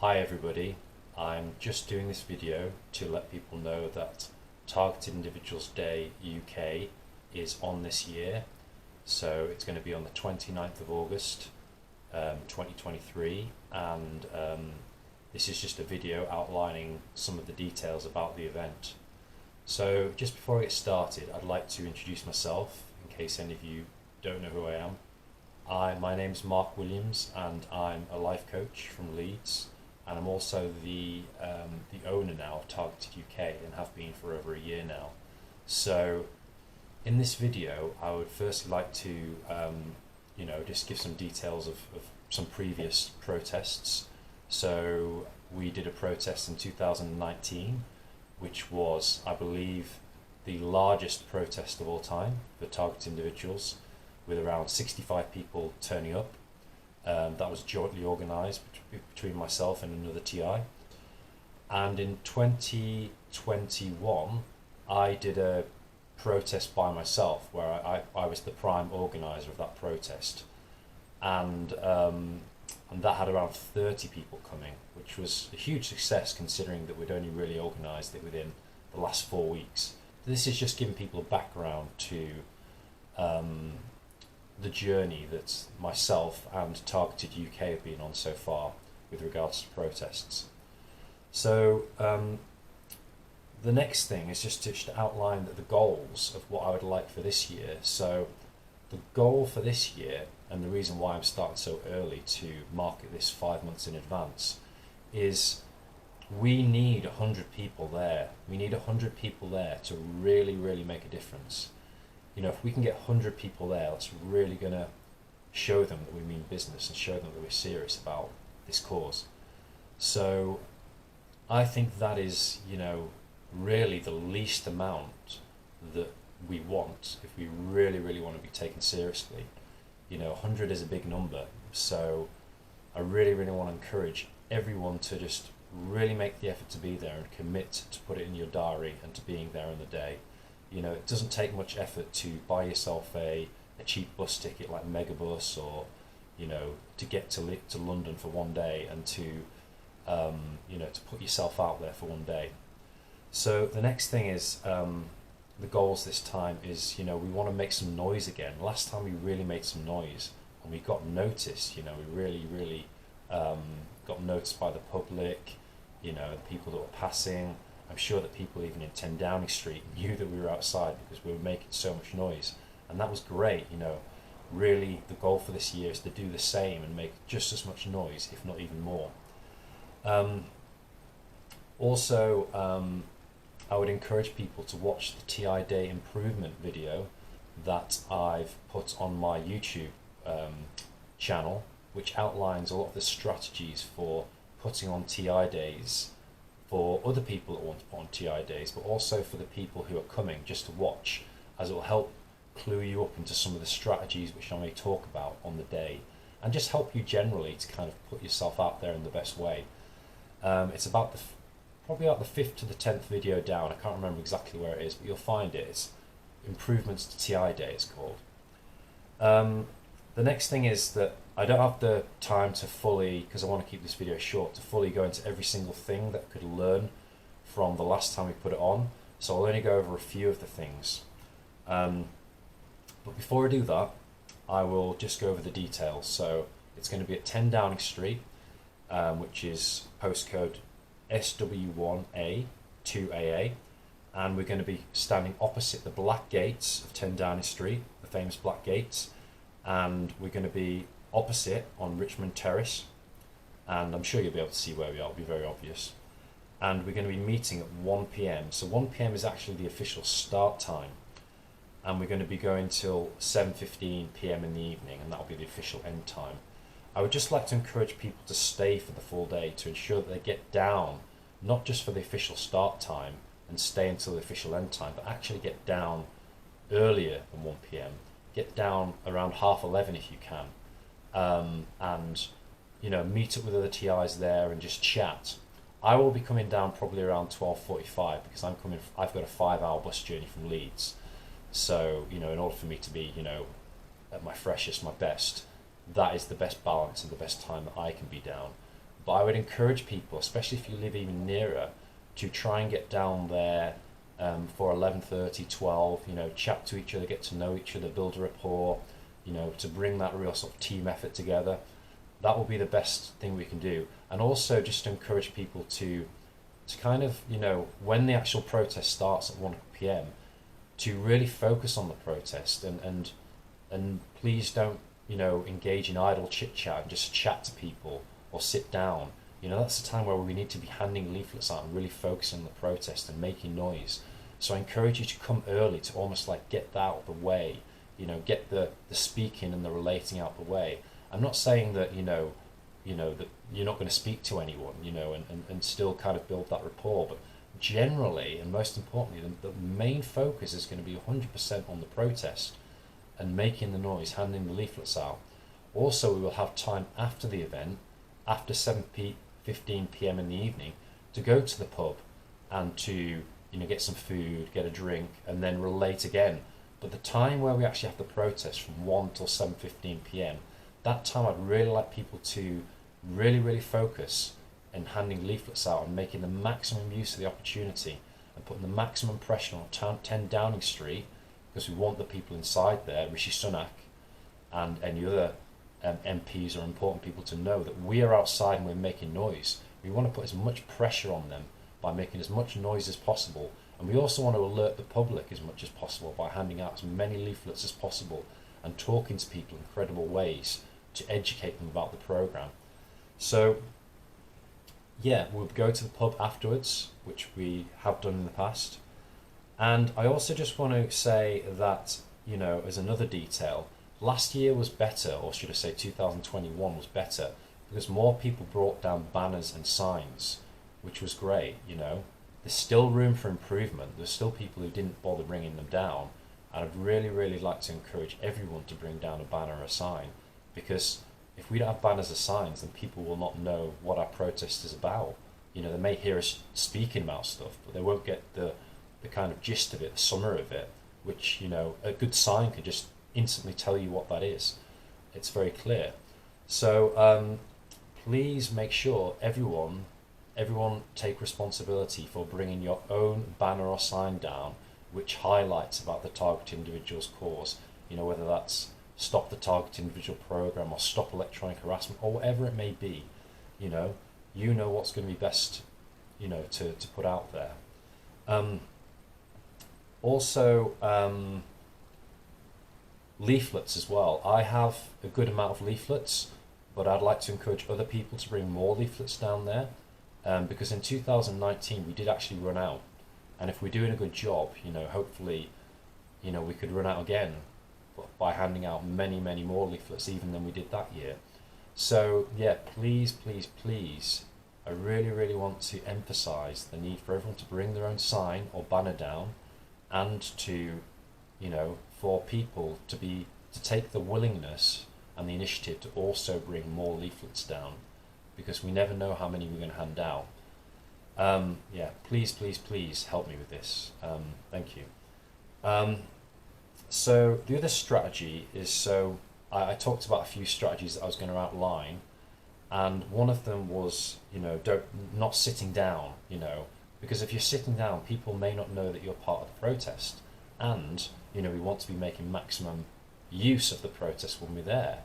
Hi everybody, I'm just doing this video to let people know that Targeted Individuals Day UK is on this year. So it's going to be on the 29th of August 2023, and this is just a video outlining some of the details about the event. So just before I get started, I'd like to introduce myself in case any of you don't know who I am. My name's Mark Williams and I'm a life coach from Leeds, and I'm also the owner now of Targeted UK and have been for over a year now. So in this video I would firstly like to just give some details of some previous protests. So we did a protest in 2019 which was, I believe, the largest protest of all time for targeted individuals, with around 65 people turning up. That was jointly organised between myself and another TI. And in 2021, I did a protest by myself where I was the prime organiser of that protest. And that had around 30 people coming, which was a huge success considering that we'd only really organised it within the last 4 weeks. This is just giving people a background to the journey that myself and Targeted UK have been on so far with regards to protests. So the next thing is just to outline the goals of what I would like for this year. So the goal for this year, and the reason why I'm starting so early to market this 5 months in advance, is we need 100 people there. We need 100 people there to really make a difference. You know, if we can get 100 people there, that's really going to show them that we mean business and show them that we're serious about this cause. So I think that is, really the least amount that we want if we really want to be taken seriously. 100 is a big number, so I really want to encourage everyone to just really make the effort to be there and commit to put it in your diary and to being there on the day. It doesn't take much effort to buy yourself a cheap bus ticket like Megabus, or to get to London for one day, and to to put yourself out there for one day. So the next thing is the goals this time is we want to make some noise again. Last time we really made some noise and we got noticed. We really got noticed by the public, the people that were passing. I'm sure that people even in 10 Downing Street knew that we were outside because we were making so much noise, and that was great. Really the goal for this year is to do the same and make just as much noise, if not even more. I would encourage people to watch the TI Day improvement video that I've put on my YouTube channel, which outlines a lot of the strategies for putting on TI days for other people that want to put on TI days, but also for the people who are coming just to watch, as it will help clue you up into some of the strategies which I may talk about on the day, and just help you generally to kind of put yourself out there in the best way. It's about probably about the 5th to the 10th video down. I can't remember exactly where it is, but you'll find it. It's Improvements to TI Day, it's called. The next thing is that I don't have the time to fully, because I want to keep this video short, to fully go into every single thing that I could learn from the last time we put it on. So I'll only go over a few of the things. But before I do that, I will just go over the details. So it's going to be at 10 Downing Street, which is postcode SW1A 2AA, and we're going to be standing opposite the black gates of 10 Downing Street, the famous black gates, and we're going to be opposite on Richmond Terrace, and I'm sure you'll be able to see where we are. It'll be very obvious. And we're going to be meeting at 1 p.m. So 1 p.m. is actually the official start time, and we're going to be going till 7:15 p.m. in the evening, and that'll be the official end time. I would just like to encourage people to stay for the full day to ensure that they get down, not just for the official start time and stay until the official end time, but actually get down earlier than 1 p.m. Get down around 11:30 if you can, and meet up with other TIs there and just chat. I will be coming down probably around 12:45 because I've got a 5-hour bus journey from Leeds. So in order for me to be at my freshest, my best, that is the best balance and the best time that I can be down. But I would encourage people, especially if you live even nearer, to try and get down there for 11:30, 12. Chat to each other, get to know each other, build a rapport. To bring that real sort of team effort together. That will be the best thing we can do. And also just to encourage people to kind of, when the actual protest starts at 1 p.m, to really focus on the protest and please don't, engage in idle chit chat and just chat to people or sit down. That's the time where we need to be handing leaflets out and really focusing on the protest and making noise. So I encourage you to come early to almost like get that out of the way, get the speaking and the relating out of the way. I'm not saying that, that you're not going to speak to anyone, and still kind of build that rapport, but generally, and most importantly, the main focus is going to be 100% on the protest and making the noise, handing the leaflets out. Also, we will have time after the event, after 7:15 p.m. in the evening, to go to the pub and to, get some food, get a drink, and then relate again. But the time where we actually have the protest from 1 till 7:15 p.m, that time I'd really like people to really focus in handing leaflets out and making the maximum use of the opportunity and putting the maximum pressure on 10 Downing Street, because we want the people inside there, Rishi Sunak and any other MPs or important people, to know that we are outside and we're making noise. We want to put as much pressure on them by making as much noise as possible, and we also want to alert the public as much as possible by handing out as many leaflets as possible and talking to people in credible ways to educate them about the programme. So yeah, we'll go to the pub afterwards, which we have done in the past. And I also just want to say that, as another detail, last year was better, or should I say 2021 was better, because more people brought down banners and signs, which was great. There's still room for improvement. There's still people who didn't bother bringing them down, and I'd really like to encourage everyone to bring down a banner or a sign, because if we don't have banners or signs, then people will not know what our protest is about. They may hear us speaking about stuff, but they won't get the kind of gist of it, the summary of it, which, a good sign can just instantly tell you what that is. It's very clear. So please make sure everyone take responsibility for bringing your own banner or sign down which highlights about the targeted individual's cause, whether that's Stop the Targeted Individual Programme or Stop Electronic Harassment or whatever it may be. You know what's going to be best, to put out there. Also, leaflets as well. I have a good amount of leaflets, but I'd like to encourage other people to bring more leaflets down there, because in 2019 we did actually run out, and if we're doing a good job, hopefully, we could run out again by handing out many more leaflets even than we did that year. So yeah, please, I really want to emphasize the need for everyone to bring their own sign or banner down, and to, for people to take the willingness and the initiative to also bring more leaflets down, because we never know how many we're going to hand out. Yeah, please help me with this. Thank you. So the other strategy is, I talked about a few strategies that I was going to outline, and one of them was, not sitting down, because if you're sitting down, people may not know that you're part of the protest, and we want to be making maximum use of the protest when we're there.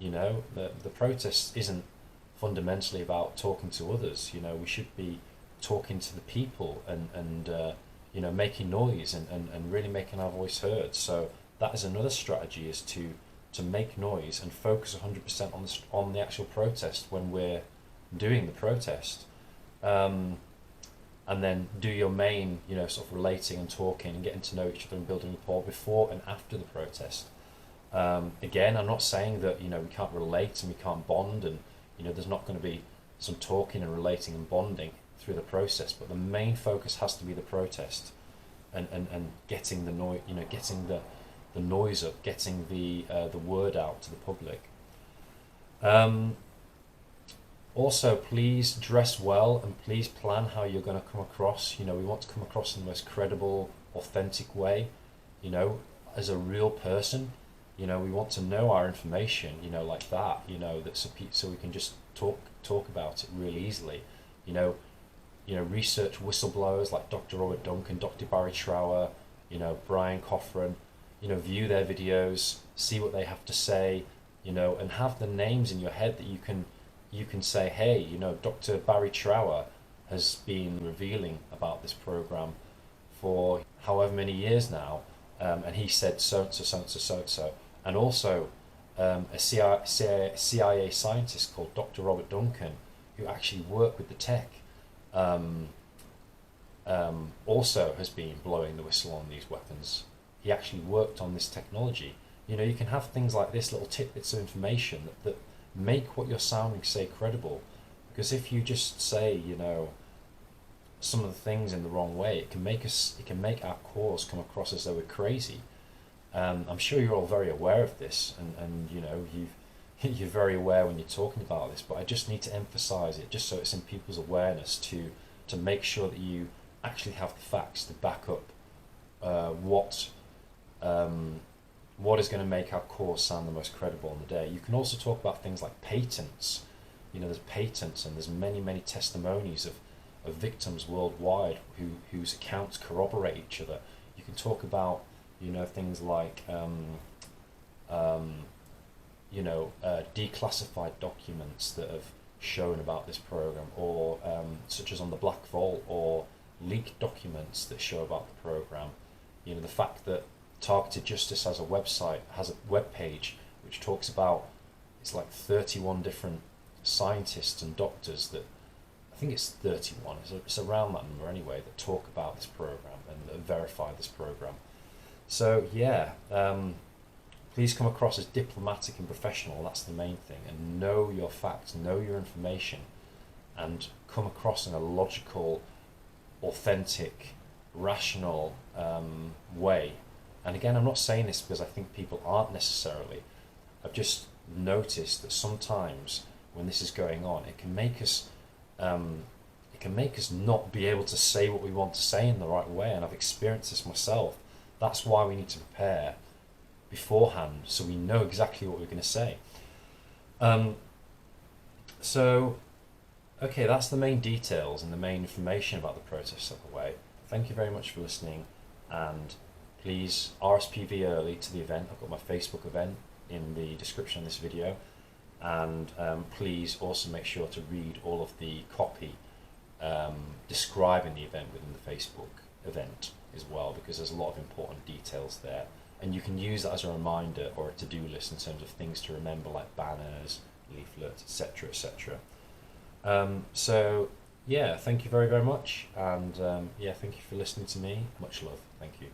The protest isn't fundamentally about talking to others. We should be talking to the people and making noise and really making our voice heard. So that is another strategy, is to make noise and focus 100% on the actual protest when we're doing the protest, and then do your main, sort of relating and talking and getting to know each other and building rapport before and after the protest. Again, I'm not saying that we can't relate and we can't bond, and there's not going to be some talking and relating and bonding through the process, but the main focus has to be the protest and getting the noise, getting the noise up, getting the word out to the public. Also, please dress well and please plan how you're going to come across. We want to come across in the most credible, authentic way, as a real person. We want to know our information, like that, so we can just talk talk about it really easily. You know, research whistleblowers like Dr. Robert Duncan, Dr. Barry Trower, Brian Cochran, view their videos, see what they have to say, and have the names in your head that you can say, hey, Dr. Barry Trower has been revealing about this program for however many years now, and he said so and so, so and so, so and so. And also a CIA scientist called Dr. Robert Duncan, who actually worked with the tech, also has been blowing the whistle on these weapons. He actually worked on this technology. You can have things like this, little tidbits of information that make what you're sounding say credible. Because if you just say, some of the things in the wrong way, it can make our cause come across as though we're crazy. I'm sure you're all very aware of this, and you're very aware when you're talking about this. But I just need to emphasise it, just so it's in people's awareness, to make sure that you actually have the facts to back up what is going to make our cause sound the most credible on the day. You can also talk about things like patents. There's patents, and there's many testimonies of victims worldwide whose accounts corroborate each other. You can talk about things like declassified documents that have shown about this program, or such as on the Black Vault, or leaked documents that show about the program. The fact that Targeted Justice has a website, has a web page which talks about, it's like 31 different scientists and doctors that, I think it's 31, it's around that number anyway, that talk about this program and verify this program. So yeah, please come across as diplomatic and professional. That's the main thing, and know your facts, know your information, and come across in a logical, authentic, rational way. And again, I'm not saying this because I think people aren't necessarily. I've just noticed that sometimes when this is going on, it can make us not be able to say what we want to say in the right way. And I've experienced this myself. That's why we need to prepare beforehand, so we know exactly what we're going to say. Okay, that's the main details and the main information about the protests out the way. Thank you very much for listening, and please RSPV early to the event. I've got my Facebook event in the description of this video, and please also make sure to read all of the copy describing the event within the Facebook event as well, because there's a lot of important details there, and you can use that as a reminder or a to-do list in terms of things to remember, like banners, leaflets, etc., etc. So yeah, thank you very much, and yeah, thank you for listening to me. Much love. Thank you.